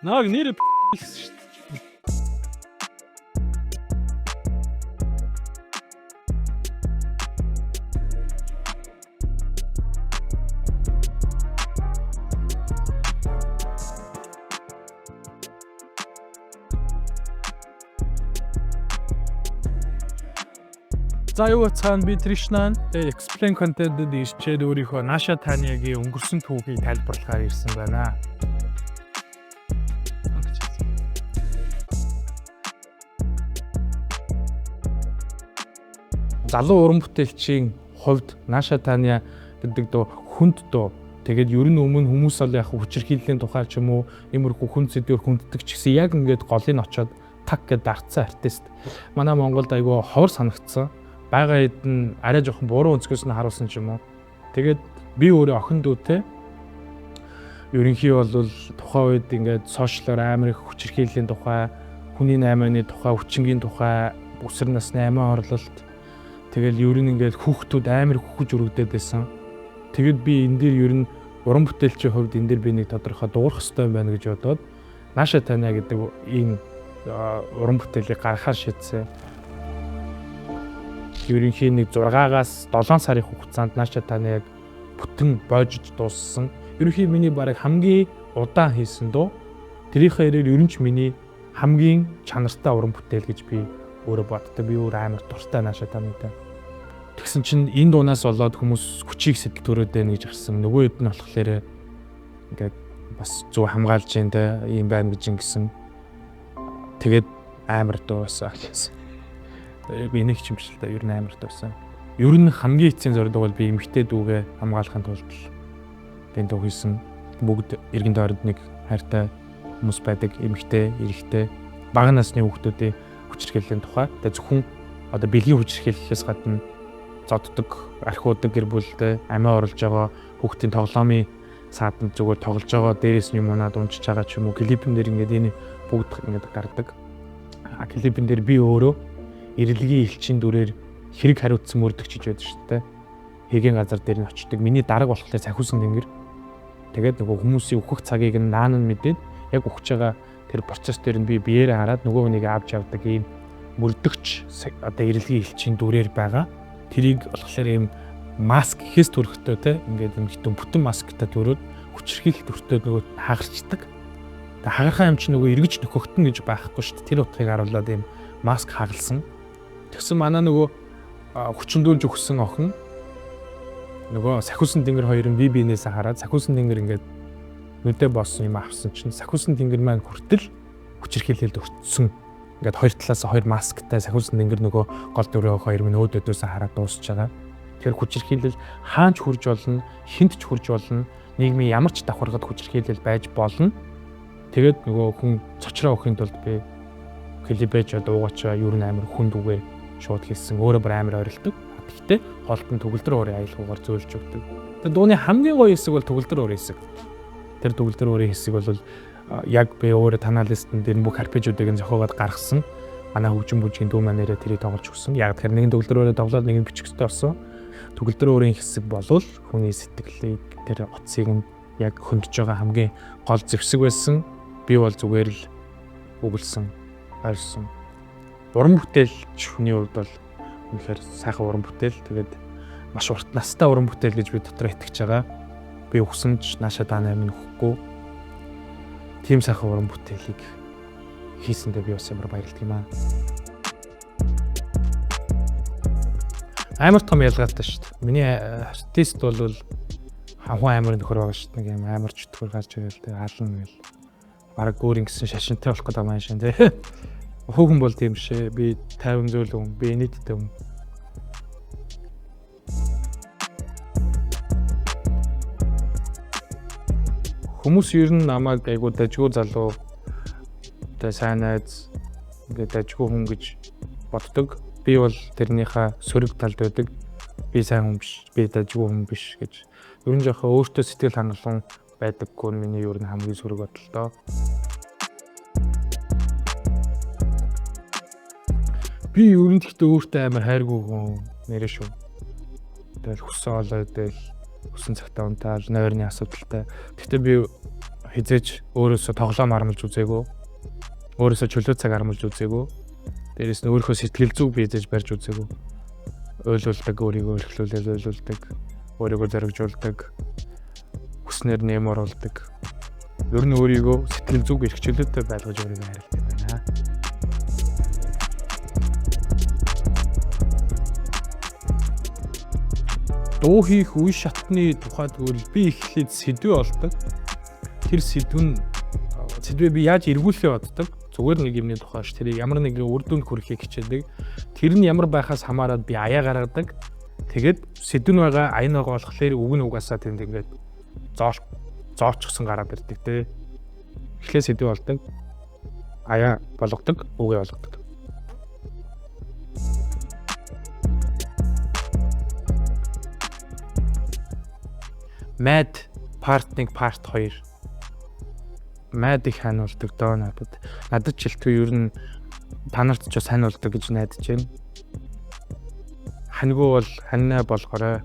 Нааг нэр гэсэн шүү дээ. За юу цаана би Тришнан тэгээ explain content-д ирчээд өөрийнхөө Наша Танягийн өнгөрсөн түүхийг тайлбарлахаар ирсэн байна. Залуу уран бүтээлчийн хувьд Наша Таня гэдэг дөө хүнд дөө. Тэгээд ер нь өмнө хүмүүс бол яг хүчирхийллийн тухай ч юм уу иймэрхүү хүн сэдвээр хүнддэг ч гэсэн яг ингээд голыг очоод так гэдээ дарцсан артист. Манай Монголд айгүй ховор санагдсан. Бага хэд нь арай жоохон буруу өнцгөөс нь харуулсан ч юм уу. Тэгээд би өөрөө охин дүүтэй ерөнхий бол тухайн үед ингээд сошиалор амар их хүчирхийллийн тухай, хүний 8-ны тухай, хүчингийн тухай, өсвөр насны амиа орлолт тэгэл ер нь ингээд хүүхдүүд амар хөхөж өргөдөд байсан. Тэгэд би энэ дээр ер нь уран бүтээлчийн хувьд энэ дээр би нэг тодорхой дуурах хэрэгтэй байна гэж бодоод Наша Таня гэдэг ийм уран бүтээлийг гаргахаар шийдсэн. Ерөнхийн нэг 6-аас 7 сарын хугацаанд Наша Таня яг бүтэн боожж дууссан. Ерөнхийн миний бараг хамгийн удаан хийсэн дуу. Тэрийнхээ ярээр ерөн ч миний хамгийн чанартай уран бүтээл гэж би өөрөө боддог. Би өөр амар дуртай Наша Танятай. Тэгсэн чинь энэ дуунаас болоод хүмүүс хүчийг сэтэл төрөөд байна гэж харсан. Нөгөө хэд нь болохоор ингээд бас зөв хамгаалж जैन те юм байна гэж ингэсэн. Тэгээд амар дуу байсан. Би нэг ч юм шиг л да ер нь амар тавьсан. Ер нь хамгийн эцсийн зорилго бол би эмэгтэй дүүгээ хамгаалахын тулд тэн дуу хийсэн. Бүгд эргэн тойронд нэг хайртай хүмүүс байдаг. Эмэгтэй, эрэгтэй, бага насны хүүхдүүдийн хүчирхийллийн тухай. Тэгээ зөвхөн одоо бэлгийн хүчирхийллээс гадна зоддог, архиудаг гэр бүлтэй амиа оруулж байгаа хүүхдийн тоглоомын саатанд зүгээр тоглож байгаа дээрээс нь юмнаад унжиж байгаа ч юм уу. Клипэн дээр ингээд энэ бүгд ингээд гардаг. Клипэн дээр би өөрөө ирэлгийн элчин дүрээр хэрэг хариуцсан мөрдөгчж байдаг шүү дээ. Хэгийн газар дээр нь очдог. Миний дарга болохоор Сахиусан тэнгэр. Тэгээд нөгөө хүмүүсийн өөхөх цагийг нь наан нь мэдээд яг өгч байгаа тэр процесс дээр нь би биеэрээ хараад нөгөө хүнийг авч явдаг ийм мөрдөгч одоо ирэлгийн элчин дүрээр байгаа. Тэрийг болохоор ийм маск гэхээс төрөхтэй те ингээд юм хитэн бүтэн масктай төрөөд хүчрхийлэх төртөө нөгөө хагарчдаг. Тэгээд хагархаа юм чи нөгөө эргэж нөхөхтөн гэж байхгүй шүү дээ. Тэр утгыг харуулад ийм маск хагалсан. Тэгсэн манай нөгөө хүчндүүлж өгсөн охин нөгөө Сахиусан тэнгэр хоёр нь биенээсээ хараад Сахиусан тэнгэр ингээд нүдэ боссон юм авсан чинь Сахиусан тэнгэр маань хүртэл хүчирхийлэлд өртсөн. Ингээд хоёр талаас хоёр масктай Сахиусан тэнгэр нөгөө гол дөрөв хоёр минь өөдөөсөө хараад дуусч байгаа. Тэгэхээр хүчирхийлэл хаанч хурж болно, хинт ч хурж болно, нийгмийн ямар ч давхаргад хүчирхийлэл байж болно. Тэгээд нөгөө хүн цочроо өхөнд тулд би клипэж дуугачаа юу н амар хүнд үгээр шууд хэлсэн. Өөрөө бүр амар ойролдог. Гэхдээ голтон төгөлдөр өөрийн аялгаагаар зөөлж өгдөг. Тэгээд дууны хамгийн гоё хэсэг бол төгөлдөр өөрийн хэсэг. Тэр төгөлдөр өөрийн хэсэг бол яг би өөрөө танаа листэн дээр бүх арпежуудыг нь зохиогоод гаргасан. Манай хөгжим бүжгийн дүү манераа тэрийг тоглож өгсөн. Яг тэр нэгэн төгөлдөр өөрөө тоглоод нэг нь бичих хэрэгтэй болсон. Төгөлдөр өөрийн хэсэг болвол хүний сэтгэлийг тэр утсыг нь яг хөндөж байгаа хамгийн гол зэвсэг байсан. Би бол зүгээр л өгүүлсэн. Харсан. Уран бүтээлч хүний хувьд бол үнэхээр сайхан уран бүтээл. Тэгээд маш урт настай уран бүтээл гэж би дотроо итгэж байгаа. Би өгсөн ч Наша Таня минь өгөхгүй. Тийм сайхан уран бүтээлийг хийсэндээ би бас ямар баярлдаг юм аа. Амар том ялгаатай шүү дээ. Миний артист бол хавхан амар нөхөр байгаа шүү дээ. Нэг юм амар чөтгөр гарч ирэл тэ хаална гэл. Бараг өөр ингэсэн шашинтай болох гэдэг маань шин тэ. Хүүхэн бол тийм шээ. Би 50 зүйл хүн, би нийтдээ хүн. Хүмүүс ер нь намайг айгуу дажгүй залуу тэ сайн найз ингээд дажгүй хүн гэж боддог. Би бол тэрнийхээ сөрөг талд байдаг. Би сайн хүн биш, би дажгүй хүн биш гэж. Ер нь жоохон өөртөө сэтгэл хангалуун байдаггүй нь миний ер нь хамгийн сөрөг бодол доо. Би ер нь гэхдээ өөртөө амар хайргүй хүн нэрээ шүү. Тэгэл хүссэн олоо тэгэл хүссэн цагтаа унтаал нойрны асуудалтай. Гэхдээ би хизээч өөрөөсөө тоглоом харамлж үзээгүй. Өөрөөсөө чөлөө цаг харамлж үзээгүй. Дээрээс нь өөрийнхөө сэтгэл зүг бийдэж барьж үзээгүй. Ойлуулдаг, өөрийгөө эрхлүүлээд ойлуулдаг, өөрийгөө зоригжуулдаг, хүснээр нэм оруулдаг. Ер нь өөрийгөө сэтгэл зүг эрх чөлөөтэй байлгаж өөрийгөө харилдаг байна. Дуу хийх үе шатны тухайд гэвэл би эхлээд сэдвээ олдог. Тэр сэдвээ би яаж эргүүлэхээ боддог. Зүгээр нэг юмны тухай ш. Тэр ямар нэгэн үр дүнд хүрэхийг хичээдэг. Тэр нь ямар байхаас хамаарат би аяа гаргадаг. Тэгээд сэдв нь байгаа аян байгаа болохоор үг нь угаасаа тэнд ингээд зоочсон гараад ирдэг те. Эхлээ сэдвээ олдог. Аяа болгодог, үгээ болгодог. Mad part 1 part 2. Mad их ханиулдаг доо надад. Надад ч хэлтгүй ер нь та нарт ч бас ханиулдаг гэж найдаж байна. Ханьгүй бол ханьнаа болгоорой.